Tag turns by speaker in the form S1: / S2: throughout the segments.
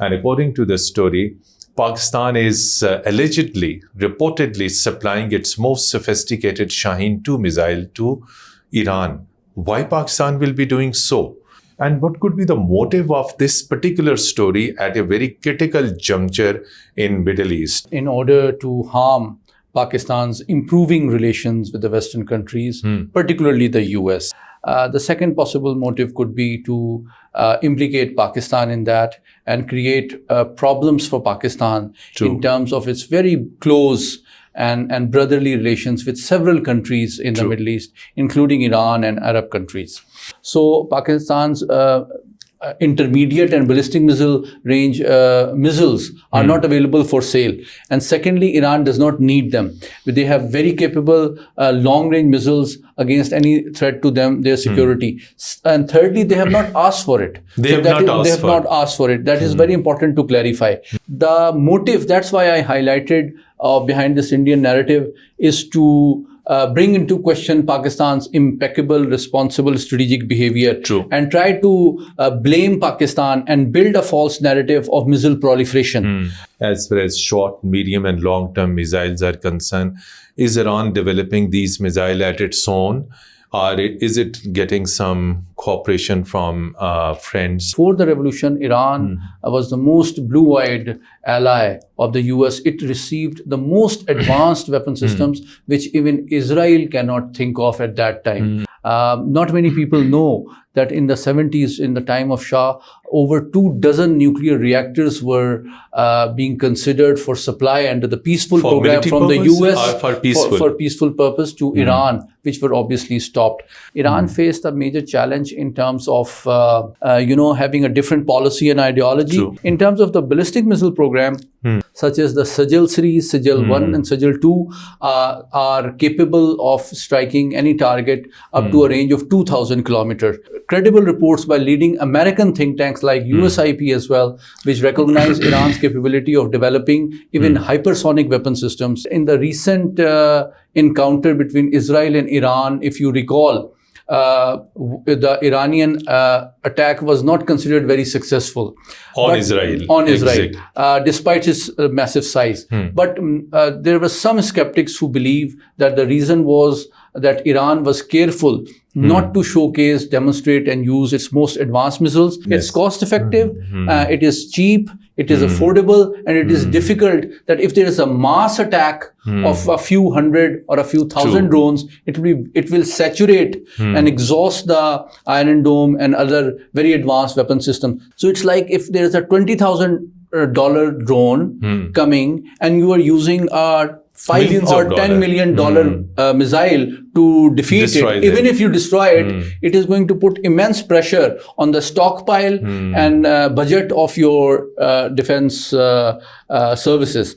S1: And according to the story, Pakistan is reportedly supplying its most sophisticated Shaheen-II missile to Iran. Why Pakistan will be doing so? And what could be the motive of this particular story at a very critical juncture in Middle East?
S2: In order to harm Pakistan's improving relations with the Western countries, particularly the US. The second possible motive could be to implicate Pakistan in that and create problems for Pakistan in terms of its very close and brotherly relations with several countries in the Middle East, including Iran and Arab countries. So Pakistan's intermediate and ballistic missile range missiles are not available for sale. And secondly, Iran does not need them. They have very capable long-range missiles against any threat to them, their security. And thirdly, they have not asked for it. They have not asked for it. That is very important to clarify. The motive, that's why I highlighted behind this Indian narrative, is to bring into question Pakistan's impeccable, responsible strategic behavior and try to blame Pakistan and build a false narrative of missile proliferation.
S1: As far as short, medium and long-term missiles are concerned, is Iran developing these missiles at its own? Or is it getting some cooperation from friends?
S2: Before the revolution, Iran was the most blue-eyed ally of the US. It received the most advanced weapon systems, which even Israel cannot think of at that time. Not many people know that in the 70s, in the time of Shah, over 24 nuclear reactors were being considered for supply under the peaceful program from the US for peaceful purpose to Iran, which were obviously stopped. Iran faced a major challenge in terms of having a different policy and ideology. In terms of the ballistic missile program, such as the Sajal series, Sajal 1 and Sajal 2 are capable of striking any target up to a range of 2,000 kilometers. Credible reports by leading American think tanks like USIP as well, which recognize Iran's capability of developing even hypersonic weapon systems. In the recent encounter between Israel and Iran, if you recall, the Iranian attack was not considered very successful
S1: on Israel,
S2: despite its massive size. But there were some skeptics who believe that the reason was that Iran was careful not to showcase, demonstrate and use its most advanced missiles. It's cost effective, it is cheap, it is affordable, and it is difficult that if there is a mass attack of a few hundred or a few thousand drones, it will saturate and exhaust the Iron Dome and other very advanced weapon systems. So it's like if there is a $20,000 drone coming and you are using a $5 or $10 million missile to defeat it. Even if you destroy it, it is going to put immense pressure on the stockpile and budget of your defense services.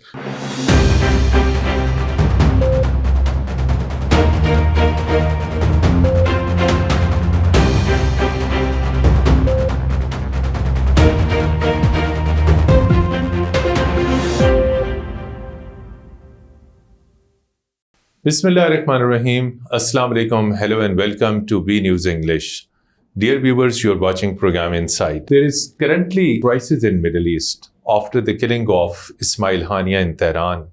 S1: Bismillahirrahmanirrahim. Assalamu alaikum. Hello and welcome to B News English. Dear viewers, you're watching program Insight. There is currently crisis in Middle East after the killing of Ismail Hania in Tehran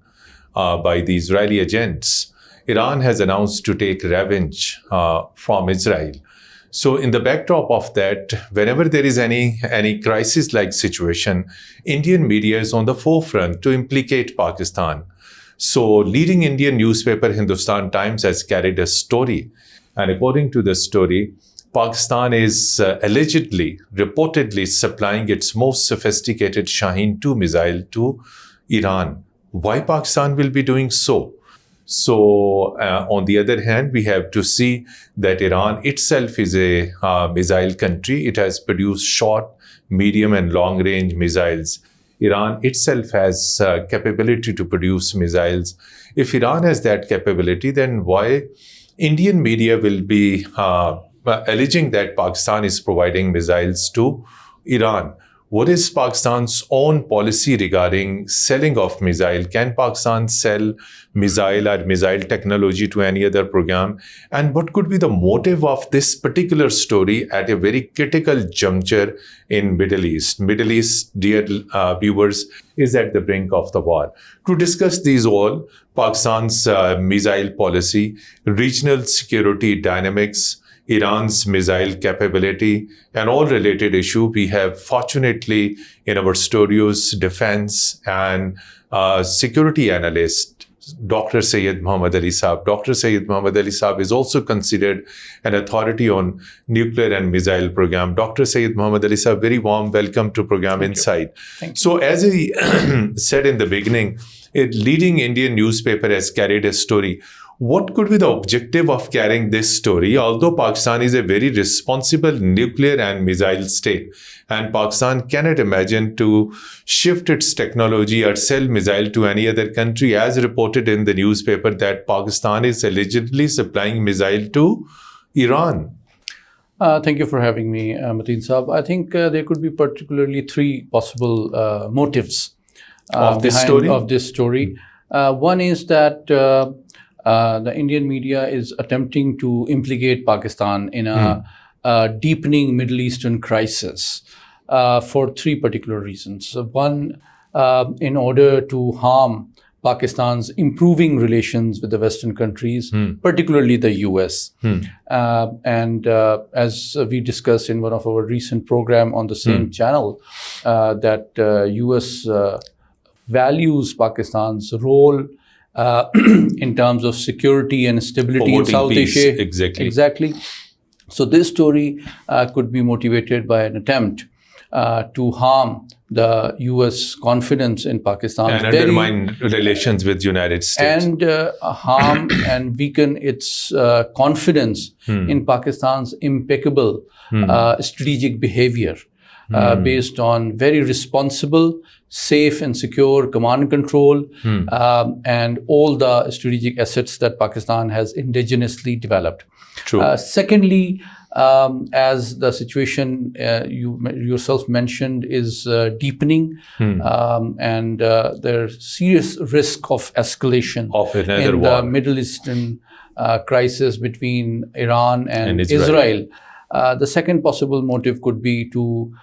S1: by the Israeli agents. Iran has announced to take revenge from Israel. So in the backdrop of that, whenever there is any crisis-like situation, Indian media is on the forefront to implicate Pakistan. So leading Indian newspaper Hindustan Times has carried a story. And according to the story, Pakistan is reportedly supplying its most sophisticated Shaheen-II missile to Iran. Why Pakistan will be doing so? So on the other hand, we have to see that Iran itself is a missile country. It has produced short, medium and long-range missiles. Iran itself has capability to produce missiles. If Iran has that capability, then why Indian media will be alleging that Pakistan is providing missiles to Iran? What is Pakistan's own policy regarding selling of missile? Can Pakistan sell missile or missile technology to any other program? And what could be the motive of this particular story at a very critical juncture in Middle East? Middle East, dear viewers, is at the brink of the war. To discuss these all, Pakistan's missile policy, regional security dynamics, Iran's missile capability, and all related issue, we have fortunately in our studios defense and security analyst, Dr. Syed Muhammad Ali Saab. Dr. Syed Muhammad Ali Saab is also considered an authority on nuclear and missile program. Dr. Syed Muhammad Ali Saab, very warm welcome to Program Insight. So as I said in the beginning, a leading Indian newspaper has carried a story. What could be the objective of carrying this story? Although Pakistan is a very responsible nuclear and missile state, and Pakistan cannot imagine to shift its technology or sell missile to any other country, as reported in the newspaper that Pakistan is allegedly supplying missile to Iran.
S2: Thank you for having me, Mateen Saab. I think there could be particularly three possible motives
S1: of this
S2: story. One is that the Indian media is attempting to implicate Pakistan in a deepening Middle Eastern crisis for three particular reasons. One, in order to harm Pakistan's improving relations with the Western countries, particularly the US. And as we discussed in one of our recent program on the same channel, that US values Pakistan's role in terms of security and stability in South Asia. Exactly. So this story could be motivated by an attempt to harm the U.S. confidence in Pakistan
S1: and undermine relations with United States,
S2: and harm and weaken its confidence in Pakistan's impeccable strategic behavior based on very responsible, safe and secure command and control and all the strategic assets that Pakistan has indigenously developed. Secondly, as the situation you yourself mentioned is deepening, and there's serious risk of escalation in the Middle Eastern crisis between Iran and Israel. The second possible motive could be to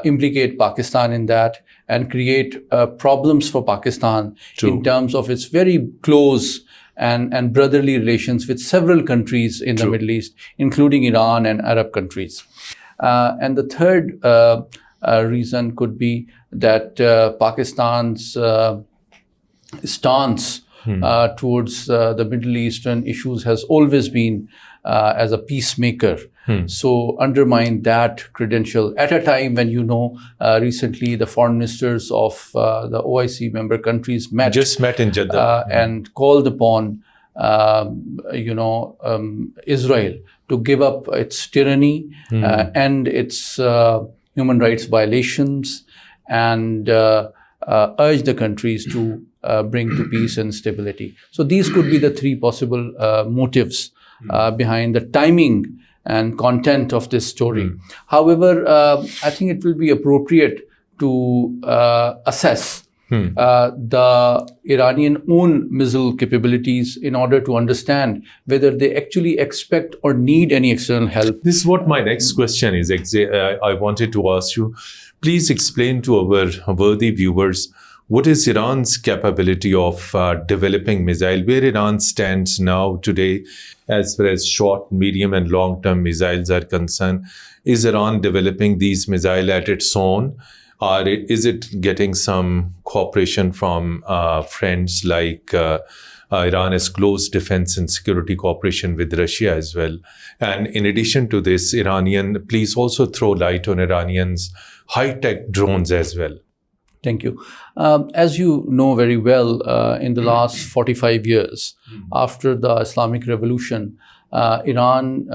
S2: implicate Pakistan in that and create problems for Pakistan in terms of its very close and brotherly relations with several countries in the Middle East, including Iran and Arab countries. And the third reason could be that Pakistan's stance towards the Middle Eastern issues has always been as a peacemaker. So undermine that credential at a time when, recently the foreign ministers of the OIC member countries met
S1: in Jeddah
S2: and called upon, Israel to give up its tyranny, end its human rights violations, and urge the countries to bring to peace and stability. So these could be the three possible motives behind the timing and content of this story. However, I think it will be appropriate to assess the Iranian own missile capabilities in order to understand whether they actually expect or need any external help.
S1: This is what my next question is. I wanted to ask you, please explain to our worthy viewers, what is Iran's capability of developing missile? Where Iran stands now today as far as short, medium and long-term missiles are concerned? Is Iran developing these missiles at its own? Or is it getting some cooperation from friends like Iran has close defense and security cooperation with Russia as well? And in addition to this, please also throw light on Iranians' high-tech drones as well.
S2: Thank you. As you know very well, in the last 45 years, after the Islamic Revolution, Iran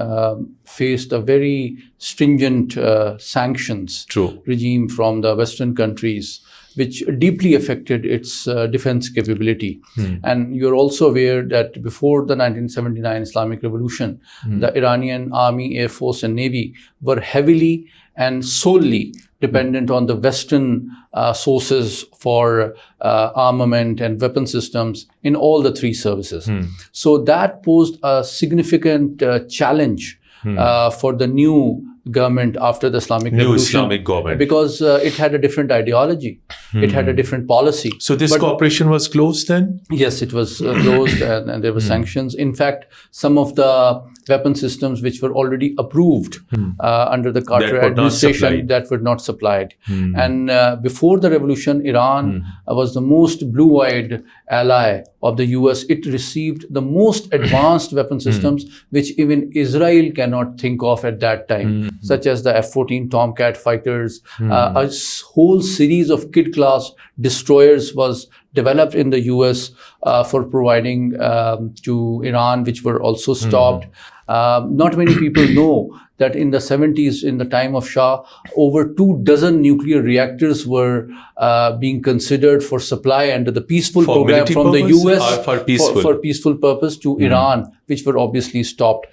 S2: faced a very stringent sanctions regime from the Western countries, which deeply affected its defense capability. And you're also aware that before the 1979 Islamic Revolution, the Iranian Army, Air Force and Navy were heavily and solely dependent on the Western sources for armament and weapon systems in all the three services. So that posed a significant challenge for the new government after the Islamic Revolution.
S1: Islamic government.
S2: Because it had a different ideology. It had a different policy.
S1: So this cooperation was closed then?
S2: Yes, it was closed and there were sanctions. In fact, some of the weapon systems which were already approved under the Carter administration that were not supplied. And before the revolution, Iran was the most blue-eyed ally of the US. It received the most advanced weapon systems which even Israel cannot think of at that time, such as the F-14 Tomcat fighters. A whole series of Kid-class destroyers was developed in the US for providing to Iran, which were also stopped. Not many people know that in the 70s, in the time of Shah, over 24 nuclear reactors were being considered for supply under the peaceful program from the US for peaceful purpose to Iran, which were obviously stopped.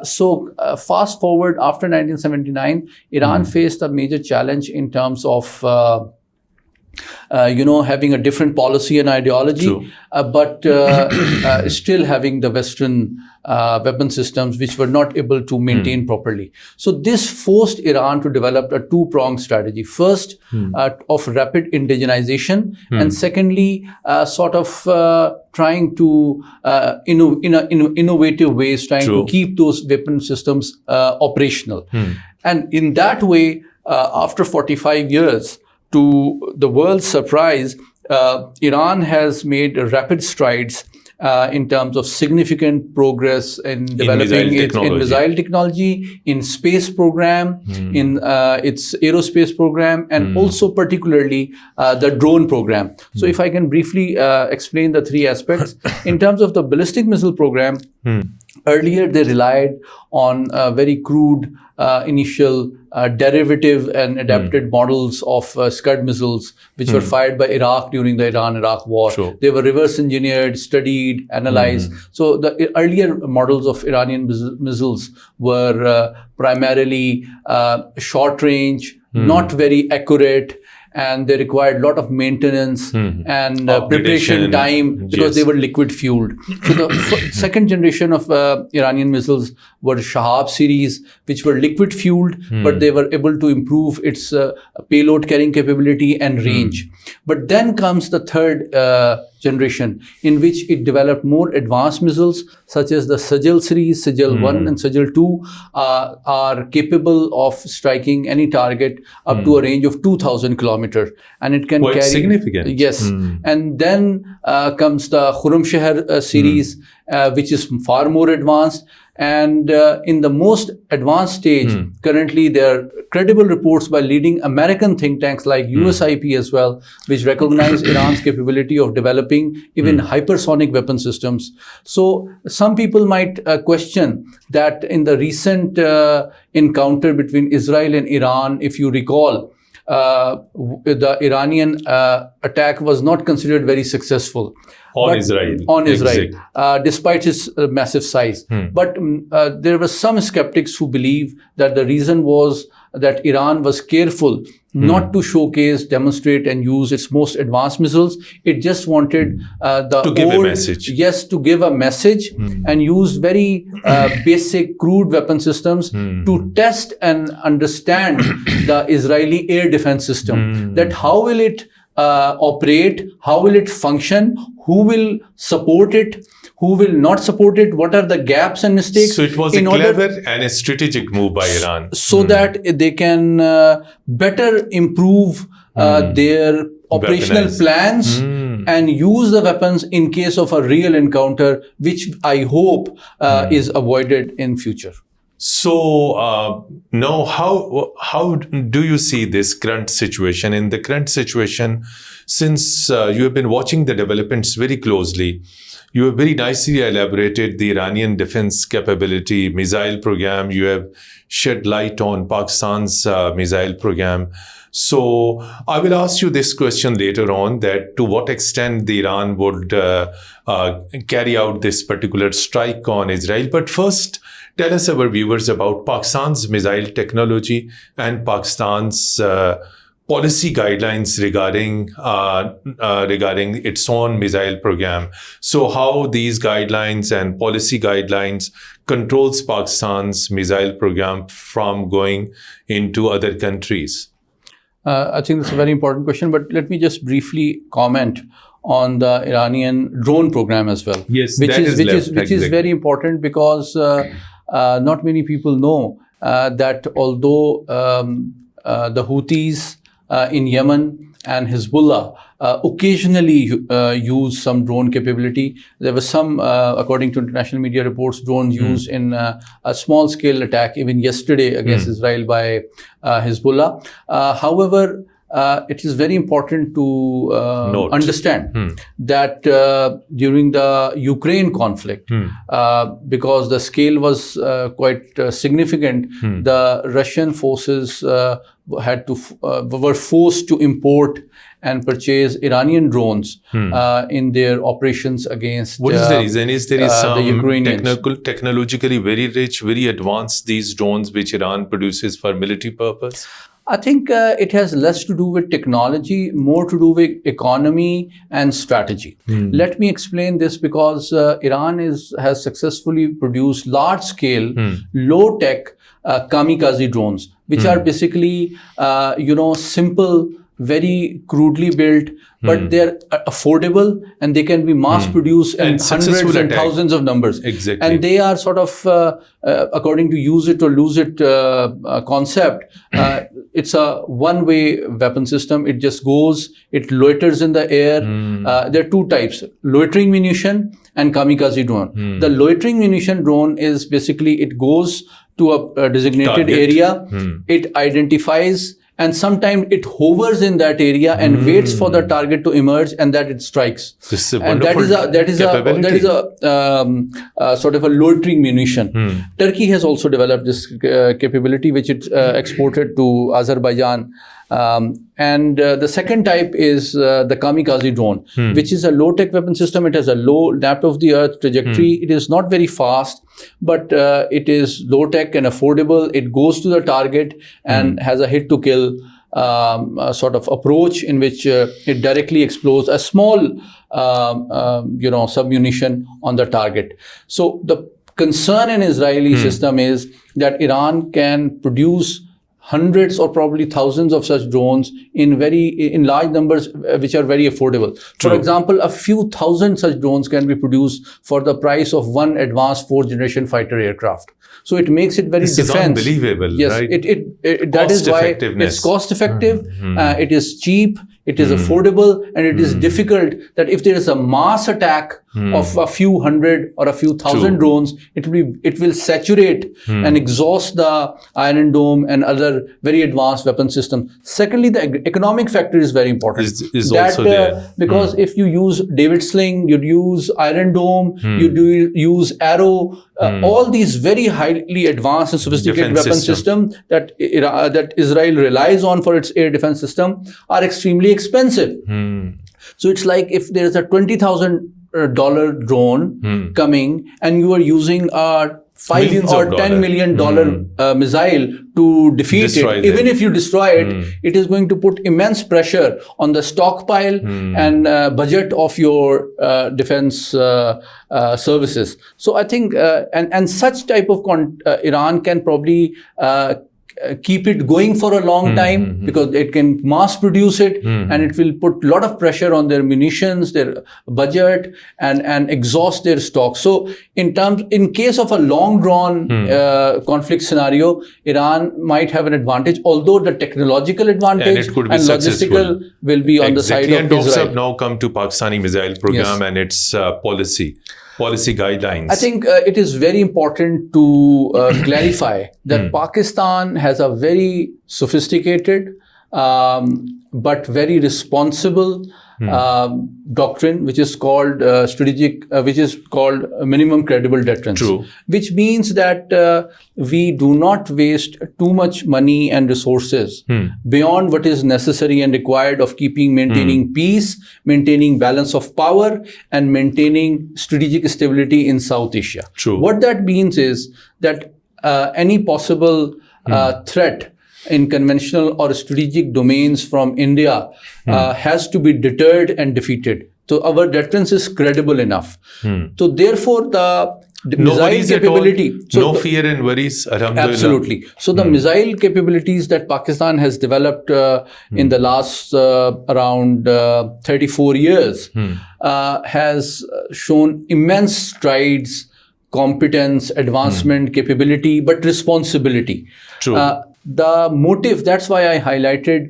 S2: So fast forward after 1979, Iran faced a major challenge in terms of having a different policy and ideology, but still having the Western weapon systems which were not able to maintain properly. So this forced Iran to develop a two-pronged strategy. First, of rapid indigenization, and secondly, sort of trying to, in innovative ways, trying to keep those weapon systems operational. And in that way, after 45 years, to the world's surprise, Iran has made rapid strides in terms of significant progress in developing its missile technology, in space program, in its aerospace program, and also particularly the drone program. So if I can briefly explain the three aspects. In terms of the ballistic missile program, earlier they relied on very crude initial derivative and adapted models of Scud missiles, which were fired by Iraq during the Iran-Iraq war. They were reverse engineered, studied, analyzed. So the earlier models of Iranian missiles were primarily short range, not very accurate, and they required a lot of maintenance and preparation time because they were liquid fueled. So the second generation of Iranian missiles were Shahab series, which were liquid fueled, but they were able to improve its payload carrying capability and range. But then comes the third generation, in which it developed more advanced missiles, such as the Sajal series. Sajal-I and Sajal-II are capable of striking any target up to a range of 2,000 kilometers. And it can carry...
S1: significant.
S2: Yes. And then comes the Khurramshahr series, which is far more advanced. And in the most advanced stage, currently there are credible reports by leading American think tanks like USIP as well, which recognize Iran's capability of developing even hypersonic weapon systems. So some people might question that in the recent encounter between Israel and Iran, if you recall, the Iranian attack was not considered very successful.
S1: On Israel,
S2: despite its massive size. But there were some skeptics who believe that the reason was that Iran was careful not to showcase, demonstrate, and use its most advanced missiles. It just wanted
S1: to give a message.
S2: Yes, to give a message, and used very basic, crude weapon systems to test and understand the Israeli air defense system. That how will it operate, how will it function, who will support it, who will not support it, what are the gaps and mistakes.
S1: So it was a clever and a strategic move by Iran.
S2: So that they can better improve their operational plans and use the weapons in case of a real encounter, which I hope is avoided in future.
S1: So now how do you see this current situation? In the current situation, since you have been watching the developments very closely, you have very nicely elaborated the Iranian defense capability, missile program. You have shed light on Pakistan's missile program. So I will ask you this question later on, that to what extent the Iran would carry out this particular strike on Israel. But first, Tell us, our viewers, about Pakistan's missile technology and Pakistan's policy guidelines regarding its own missile program. So how these guidelines and policy guidelines controls Pakistan's missile program from going into other countries?
S2: I think that's a very important question, but let me just briefly comment on the Iranian drone program as well.
S1: Yes,
S2: which is
S1: exactly.
S2: very important, because not many people know that although the Houthis in Yemen and Hezbollah occasionally use some drone capability. There was some, according to international media reports, drones used in a small-scale attack even yesterday against Israel by Hezbollah. However, it is very important to understand that during the Ukraine conflict, because the scale was quite significant, the Russian forces were forced to import and purchase Iranian drones in their operations against
S1: What is the reason? Is there some
S2: the Ukrainians.
S1: technologically very rich, very advanced, these drones which Iran produces for military purpose?
S2: I think it has less to do with technology, more to do with economy and strategy. Let me explain this, because Iran has successfully produced large-scale, low-tech kamikaze drones, which are basically, simple, very crudely built, but they're affordable and they can be mass-produced in hundreds and thousands of numbers.
S1: Exactly.
S2: And they are sort of, according to use it or lose it concept, it's a one-way weapon system. It just goes, it loiters in the air. There are two types, loitering munition and kamikaze drone. The loitering munition drone is basically, it goes to a designated area, it identifies, and sometimes it hovers in that area and waits for the target to emerge, and that it strikes.
S1: This is a
S2: And
S1: wonderful
S2: that is a sort of a loitering munition. Turkey has also developed this capability, which it exported to Azerbaijan. And the second type is the kamikaze drone, which is a low-tech weapon system. It has a low depth-of-the-earth trajectory. It is not very fast, but it is low-tech and affordable. It goes to the target and has a hit-to-kill sort of approach, in which it directly explodes a small, submunition on the target. So the concern in Israeli system is that Iran can produce hundreds or probably thousands of such drones in large numbers, which are very affordable.
S1: True.
S2: For example, a few thousand such drones can be produced for the price of one advanced fourth-generation fighter aircraft. So it makes it very
S1: This is unbelievable,
S2: Yes,
S1: right?
S2: That is why it's cost-effective. It is cheap. It is affordable, and it is difficult that if there is a mass attack of a few hundred or a few thousand drones, it will saturate and exhaust the Iron Dome and other very advanced weapon systems. Secondly, the economic factor is very important.
S1: Is also there.
S2: Because if you use David Sling, you'd use Iron Dome, you use Arrow, all these very highly advanced and sophisticated weapon systems that Israel relies on for its air defense system are extremely expensive. So it's like if there is a $20,000 drone coming and you are using a $5 or $10 million missile to defeat it. Even if you destroy it, it is going to put immense pressure on the stockpile and budget of your defense services. So I think, and such type of Iran can probably keep it going for a long time, because it can mass produce it, and it will put a lot of pressure on their munitions, their budget, and exhaust their stock. So in case of a long drawn conflict scenario, Iran might have an advantage, although the technological advantage and logistical will be on the side of Israel.
S1: And now come to Pakistani missile program and its policy guidelines.
S2: I think it is very important to clarify that Pakistan has a very sophisticated, but very responsible doctrine, which is called minimum credible deterrence.
S1: True.
S2: Which means that we do not waste too much money and resources beyond what is necessary and required of maintaining peace, maintaining balance of power, and maintaining strategic stability in South Asia.
S1: True.
S2: What that means is that any possible threat in conventional or strategic domains from India has to be deterred and defeated. So our deterrence is credible enough. So therefore the missile capability.
S1: No fear and worries.
S2: Absolutely. So the missile capabilities that Pakistan has developed in the last around 34 years has shown immense strides, competence, advancement, capability, but responsibility.
S1: True.
S2: The motive, that's why I highlighted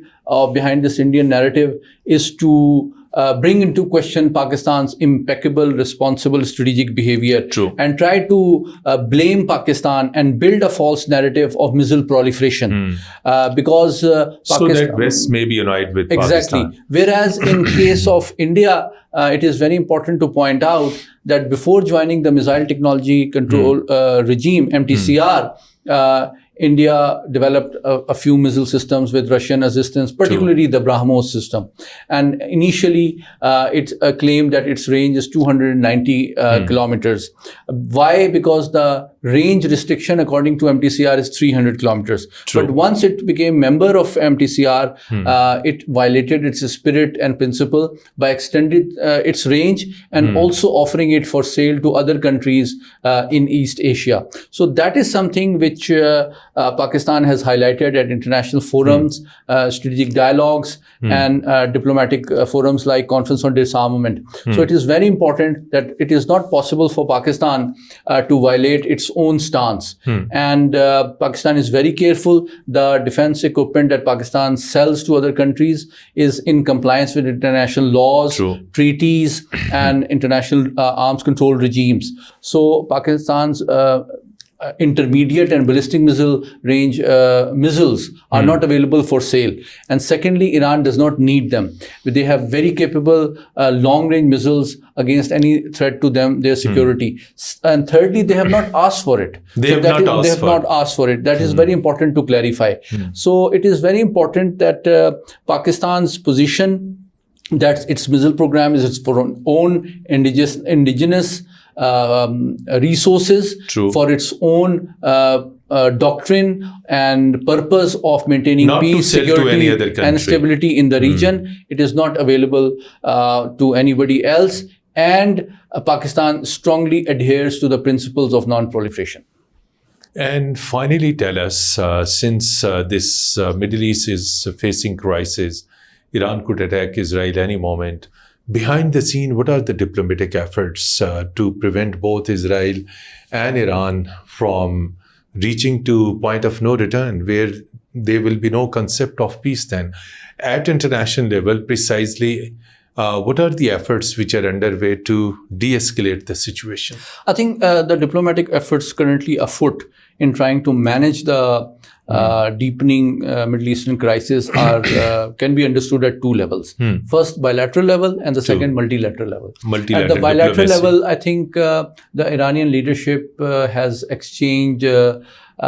S2: behind this Indian narrative, is to bring into question Pakistan's impeccable, responsible strategic behavior.
S1: True.
S2: And try to blame Pakistan and build a false narrative of missile proliferation. Because
S1: so
S2: Pakistan,
S1: that West may be united with
S2: exactly.
S1: Pakistan.
S2: Whereas in case of India, it is very important to point out that before joining the Missile Technology Control Regime, MTCR, India developed a few missile systems with Russian assistance, particularly the BrahMos system. And initially, it claimed that its range is 290 kilometers. Why? Because the range restriction according to MTCR is 300 kilometers.
S1: True.
S2: But once it became member of MTCR, it violated its spirit and principle by extending its range and also offering it for sale to other countries in East Asia. So that is something which Pakistan has highlighted at international forums, strategic dialogues, and diplomatic forums like Conference on Disarmament. So it is very important that it is not possible for Pakistan to violate its own stance. And Pakistan is very careful. The defense equipment that Pakistan sells to other countries is in compliance with international laws, treaties, and international arms control regimes. So Pakistan's intermediate and ballistic missile range missiles are not available for sale. And secondly, Iran does not need them. They have very capable long-range missiles against any threat to them, their security. And thirdly, they have not asked for it. They have not asked for it. That is very important to clarify. So it is very important that Pakistan's position that its missile program is its own indigenous resources for its own doctrine and purpose of maintaining peace, security, and stability in the region. It is not available to anybody else. And Pakistan strongly adheres to the principles of non-proliferation.
S1: And finally, tell us, since this Middle East is facing crisis, Iran could attack Israel any moment. Behind the scene, what are the diplomatic efforts to prevent both Israel and Iran from reaching to point of no return, where there will be no concept of peace then? At international level, precisely, what are the efforts which are underway to de-escalate the situation?
S2: I think the diplomatic efforts currently afoot in trying to manage the deepening Middle Eastern crisis are can be understood at two levels. First, bilateral level, and the second, multilateral level. At the bilateral level, I think the Iranian leadership has exchanged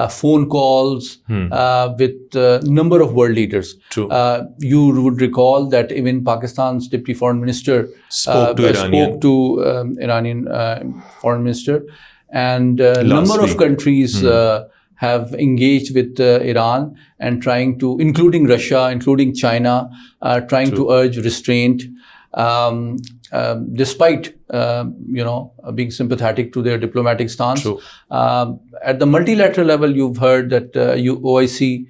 S2: phone calls with a number of world leaders. You would recall that even Pakistan's Deputy Foreign Minister spoke to Iranian Foreign Minister, and a number of countries have engaged with Iran and trying to, including Russia, including China, trying to urge restraint, despite being sympathetic to their diplomatic stance. At the multilateral level, you've heard that OIC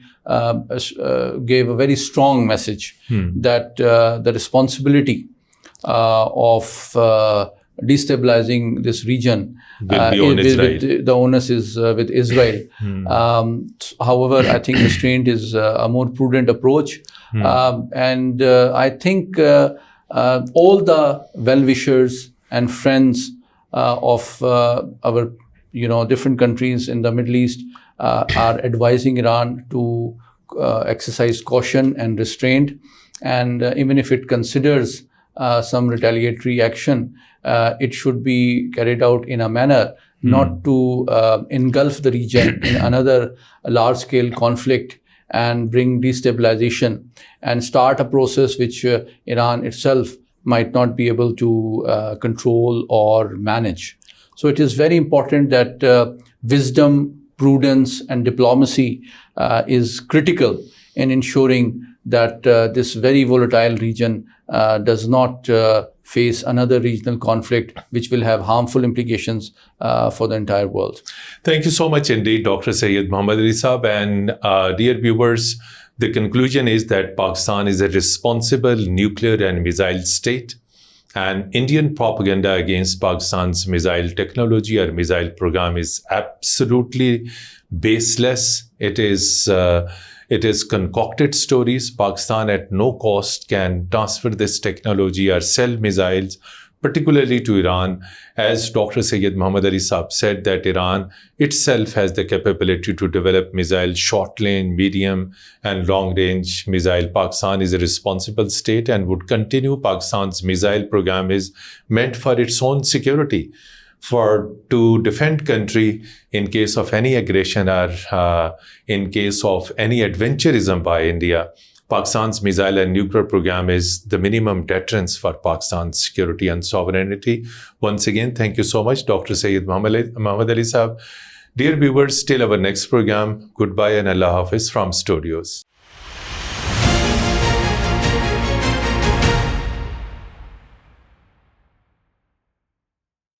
S2: gave a very strong message that the responsibility of destabilizing this region, the onus is with Israel. However, I think restraint is a more prudent approach. And I think all the well-wishers and friends of our different countries in the Middle East are advising Iran to exercise caution and restraint. And even if it considers some retaliatory action, it should be carried out in a manner not to engulf the region in another large-scale conflict and bring destabilization and start a process which Iran itself might not be able to control or manage. So it is very important that wisdom, prudence, and diplomacy is critical in ensuring that this very volatile region does not face another regional conflict which will have harmful implications for the entire world.
S1: Thank you so much indeed, Dr. Syed Muhammad Ali Saab. And dear viewers, the conclusion is that Pakistan is a responsible nuclear and missile state, and Indian propaganda against Pakistan's missile technology or missile program is absolutely baseless. It is concocted stories. Pakistan at no cost can transfer this technology or sell missiles, particularly to Iran. As Dr. Syed Muhammad Ali Saab said, that Iran itself has the capability to develop missiles, short-range, medium, and long-range missile. Pakistan is a responsible state and would continue. Pakistan's missile program is meant for its own security, to defend country in case of any aggression or in case of any adventurism by India. Pakistan's missile and nuclear program is the minimum deterrence for Pakistan's security and sovereignty. Once again, thank you so much, Dr. Syed Muhammad Ali Saab. Dear viewers, till our next program, goodbye and Allah Hafiz from studios.